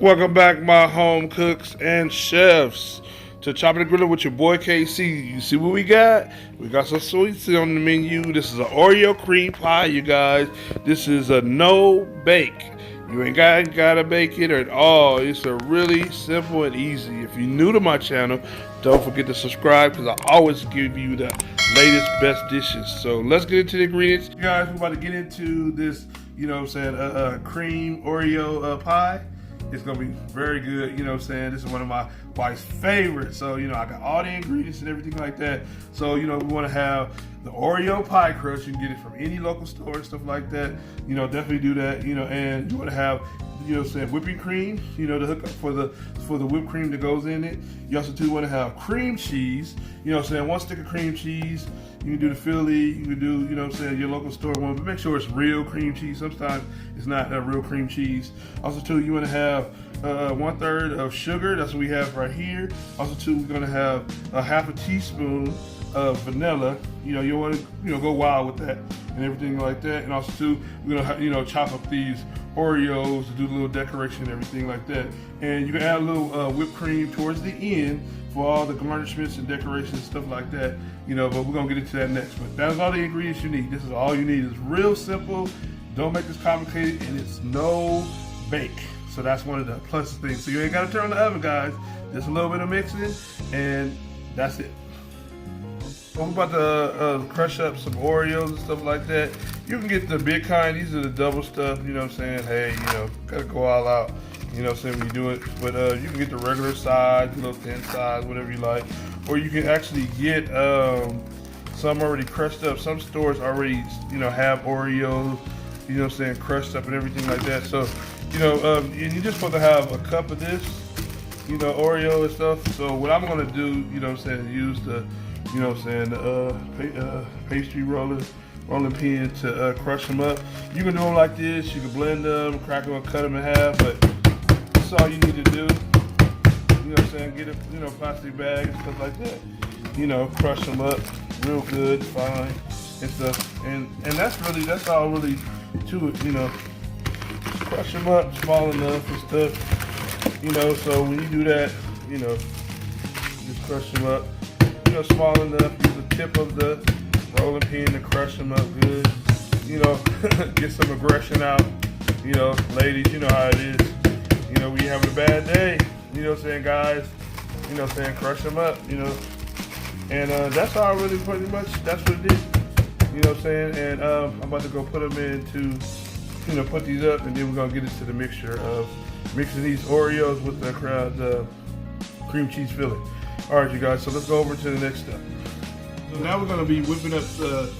Welcome back, my home cooks and chefs, to Chopping the Griller with your boy KC. You see what we got? We got some sweets on the menu. This is an Oreo cream pie, you guys. This is a no bake. You ain't gotta bake it at all. It's a really simple and easy. If you're new to my channel, don't forget to subscribe because I always give you the latest best dishes. So let's get into the ingredients. You guys, we're about to get into this, cream Oreo pie. It's gonna be very good, This is one of my wife's favorites. So, I got all the ingredients and everything like that. So, we wanna have the Oreo pie crust. You can get it from any local store and stuff like that. Definitely do that, and you wanna have, whipping cream, to hook up for the whipped cream that goes in it. You also want to have cream cheese, 1 stick of cream cheese. You can do the Philly, you can do, your local store one, but make sure it's real cream cheese. Sometimes it's not a real cream cheese. Also you want to have 1/3 of sugar. That's what we have right here. Also we're going to have a half a teaspoon of vanilla. You want to, go wild with that and everything like that. And also we're going to, chop up these Oreos to do a little decoration and everything like that. And you can add a little whipped cream towards the end for all the garnishments and decorations and stuff like that, but we're gonna get into that next. But that's all the ingredients you need. This is all you need. It's real simple. Don't make this complicated, and it's no bake. So that's one of the plus things. So you ain't gotta turn on the oven, guys. Just a little bit of mixing, and that's it. I'm about to crush up some Oreos and stuff like that. You can get the big kind. These are the double stuff, Hey, gotta go all out, when you do it. But you can get the regular size, little thin size, whatever you like. Or you can actually get some already crushed up. Some stores already, have Oreos, crushed up and everything like that. So, and you're just supposed to have a cup of this, Oreo and stuff. So what I'm gonna do, use the pastry rolling pin to crush them up. You can do them like this. You can blend them, crack them, cut them in half. But that's all you need to do. Get a plastic bag and stuff like that. Crush them up real good, fine, and stuff. And that's all really to it. Crush them up small enough and stuff. So when you do that, just crush them up. Small enough. Use the tip of the rolling pin to crush them up good. Get some aggression out. Ladies, you know how it is. We having a bad day. Guys. Crush them up. And that's all really pretty much. That's what it is. And I'm about to go put them into, put these up, and then we're gonna get into the mixture of mixing these Oreos with the cream cheese filling. All right, you guys, so let's go over to the next step. So now we're gonna be whipping up the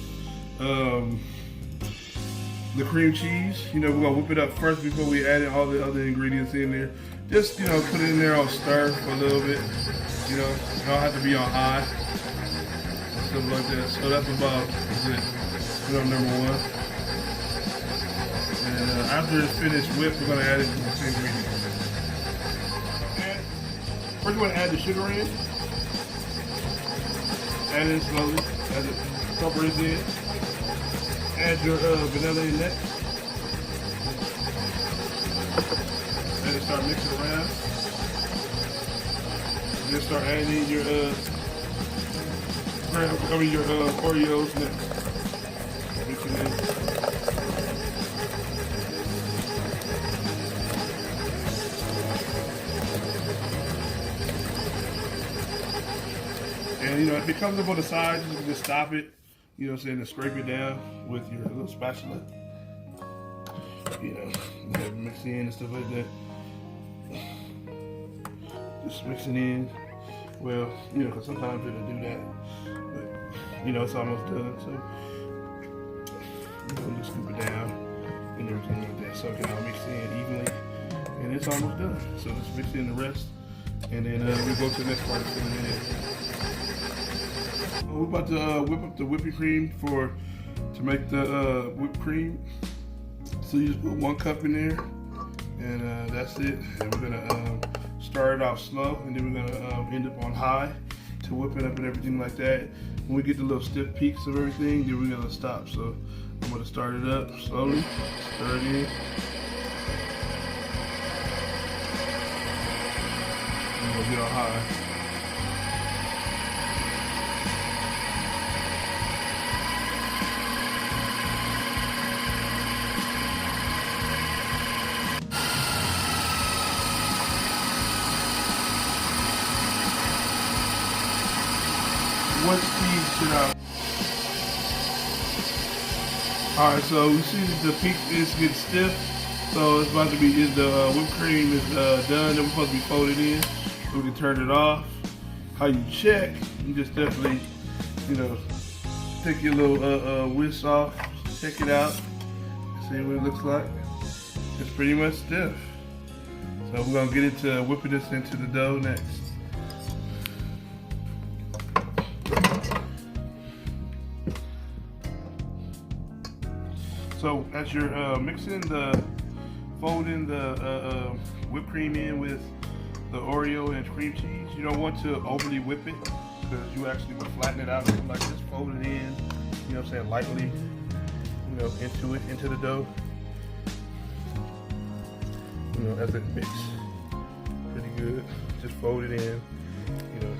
cream cheese. We're gonna whip it up first before we add in all the other ingredients in there. Just, put it in there on stir for a little bit. You don't have to be on high and stuff like that. So that's about it, number one. And after it's finished whipped, we're gonna add it to the ingredients. And first you wanna add the sugar in. Add it slowly as it comes in. Add your vanilla in next. And then start mixing around. And then start adding in your Oreos next. Mixing in. And if it comes up on the sides, you can just stop it, and scrape it down with your little spatula. Mix it in and stuff like that. Just mix it in. Well, because sometimes it'll do that. But, it's almost done. So, just scoop it down and everything like that. So it can all mix in evenly. And it's almost done. So just mix in the rest. And then we'll go to the next part in a minute. We're about to whip up the whipping cream to make the whipped cream. So you just put 1 cup in there, and that's it. And we're gonna start it off slow, and then we're gonna end up on high to whip it up and everything like that. When we get the little stiff peaks of everything, then we're gonna stop. So I'm gonna start it up slowly, stir it in. get on high. What speed should I? Alright, so we see that the peak is getting stiff. So it's about to be, the whipped cream is done. Then we're supposed to be folded in. So we can turn it off. How you check, you just definitely, you know, take your little whisk off, check it out, see what it looks like. It's pretty much stiff. So we're gonna get into whipping this into the dough next. So as you're folding the whipped cream in with the Oreo and cream cheese, you don't want to overly whip it because you actually will flatten it out like this. Fold it in, you know what I'm saying, lightly, you know, into the dough. You know, as it mixes pretty good. Just fold it in, you know.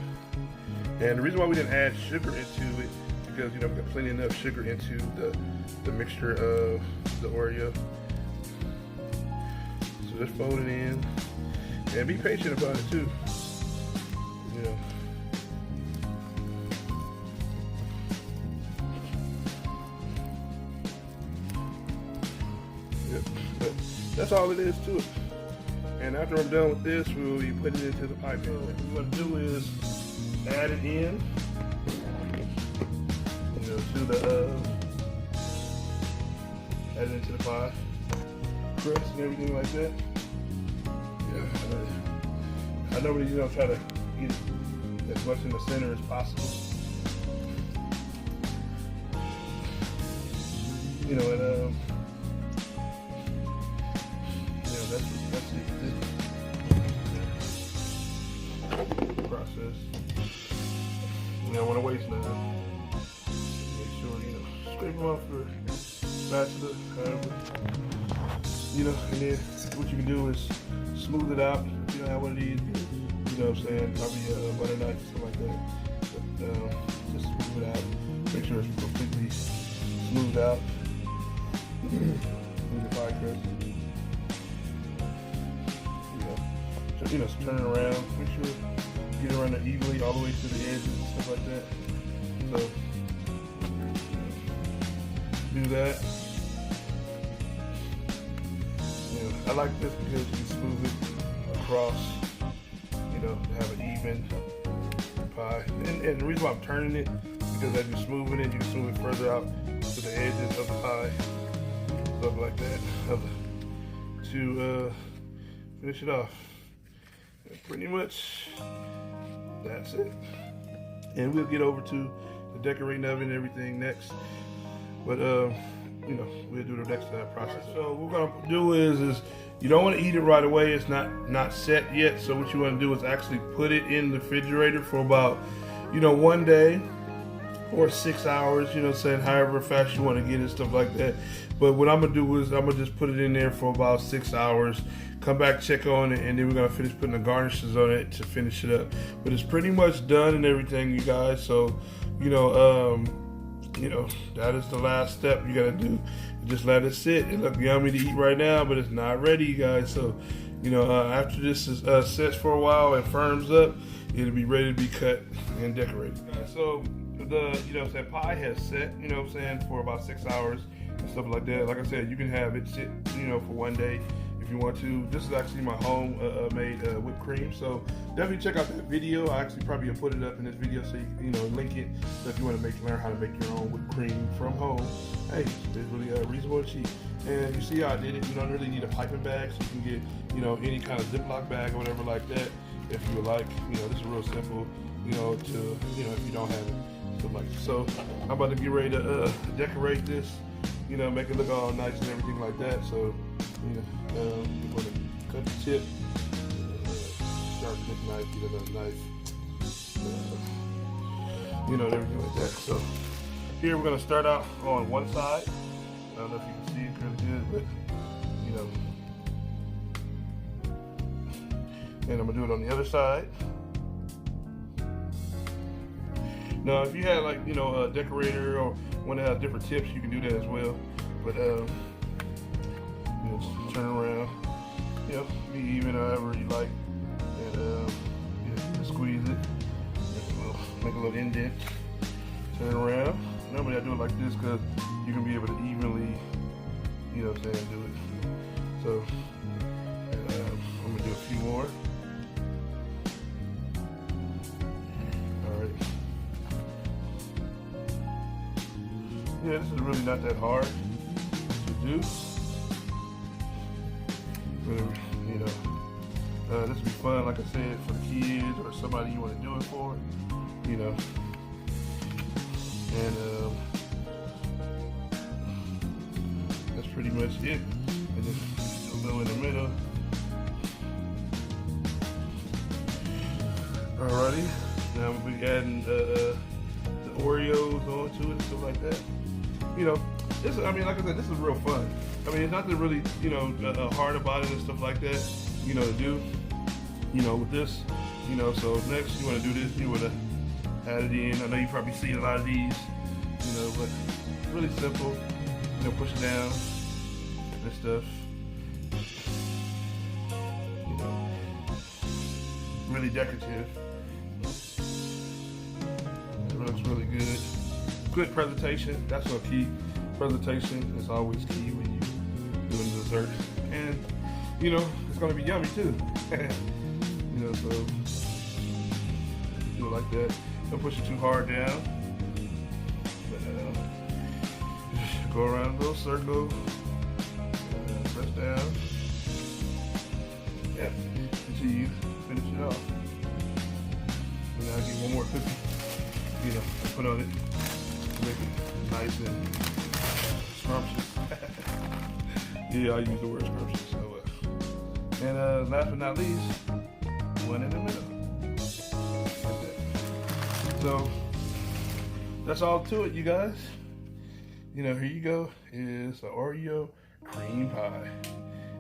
And the reason why we didn't add sugar into it, because you know we got plenty enough sugar into the mixture of the Oreo. So just fold it in and be patient about it too. You know. Yep. But that's all it is to it. And after I'm done with this, we'll be putting it into the pie pan. What we're gonna do is add it in, you know, to the add it into the pie crust and everything like that. Yeah, I normally, you know, try to eat as much in the center as possible. You know, and yeah, that's the process. You don't want to waste none. Make sure, you know, scrape them off your spatula, however. You know, and then what you can do is smooth it out. If you don't have one of these, you know what I'm saying, probably a butter knife or something like that. But just smooth it out. Make sure it's completely smoothed out. In the pie crust. You know, turn it around. Make sure you get it around it evenly all the way to the edges and stuff like that. So do that. You know, I like this because you can smooth it across. You know, to have an even pie. And the reason why I'm turning it, because as you're smoothing it, you can smooth it further out to the edges of the pie. Stuff like that, to finish it off. And pretty much that's it. And we'll get over to the decorating oven and everything next. But you know, we'll do the next process. So what we're gonna do is you don't want to eat it right away. It's not set yet. So what you want to do is actually put it in the refrigerator for about, you know, 1 day. Or 6 hours, you know what I'm saying, however fast you want to get it, stuff like that. But what I'm going to do is I'm going to just put it in there for about 6 hours, come back, check on it, and then we're going to finish putting the garnishes on it to finish it up. But it's pretty much done and everything, you guys. So, you know, that is the last step you got to do. Just let it sit. It looks yummy to eat right now, but it's not ready, you guys. So, you know, after this is sets for a while and firms up, it'll be ready to be cut and decorated. So, the, you know what I'm saying, pie has set, you know what I'm saying, for about 6 hours and stuff like that. Like I said, you can have it sit, you know, for 1 day if you want to. This is actually my home made whipped cream, so definitely check out that video. I actually probably put it up in this video, so you know, link it. So if you want to learn how to make your own whipped cream from home, hey, it's really reasonable and cheap. And you see how I did it. You don't really need a piping bag, so you can get, you know, any kind of Ziploc bag or whatever like that if you would like. You know, this is real simple, you know, to, you know, if you don't have it. So I'm about to get ready to decorate this, you know, make it look all nice and everything like that. So, you know, we're going to cut the tip, sharpen this knife, get another knife, you know, and everything like that. So here we're going to start out on one side. I don't know if you can see it really good, but, you know, and I'm going to do it on the other side. Now, if you had like, you know, a decorator or one that has different tips, you can do that as well. But you know, just turn around, you know, be even however you like, and yeah, just squeeze it, make a little indent, turn around. Normally I do it like this because you can be able to evenly, you know what I'm saying, do it. So I'm gonna do a few more. All right. Yeah, this is really not that hard to do. But, you know, this will be fun, like I said, for the kids or somebody you want to do it for, you know. And that's pretty much it. And just a little in the middle. Alrighty, now we'll be adding the Oreos onto it and stuff like that. You know, this, I mean, like I said, this is real fun. I mean, it's nothing really, you know, hard about it and stuff like that, you know, to do, you know, with this, you know. So next you want to do this, you want to add it in. I know you probably see a lot of these, you know, but really simple, you know, push it down and stuff, you know, really decorative. It looks really good. Good presentation, that's what key. Presentation is always key when you doing dessert, and you know it's gonna be yummy too. You know, so do it like that. Don't push it too hard down. But, go around a little circle. Press down. Yeah, until you finish it off. And now I get one more cookie. You know, put on it to make it nice and scrumptious. Yeah, I use the word scrumptious. So, and last but not least, one in the middle. Like that. So that's all to it, you guys. You know, here you go. Is an Oreo cream pie.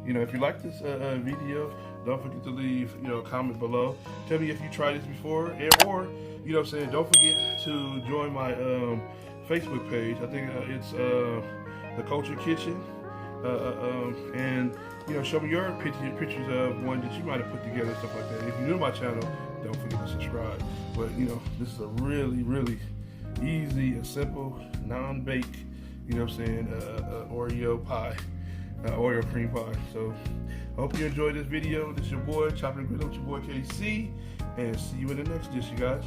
You know, if you like this video, don't forget to leave, you know, a comment below. Tell me if you tried this before, or you know what I'm saying, don't forget to join my Facebook page. I think it's The Culture Kitchen. And you know, show me your pictures of one that you might have put together and stuff like that. If you're new to my channel, don't forget to subscribe. But you know, this is a really, really easy and simple, non-bake, you know what I'm saying, Oreo pie, Oreo cream pie. So I hope you enjoyed this video. This is your boy, Chopping and Grilling with your boy KC, and see you in the next dish, you guys.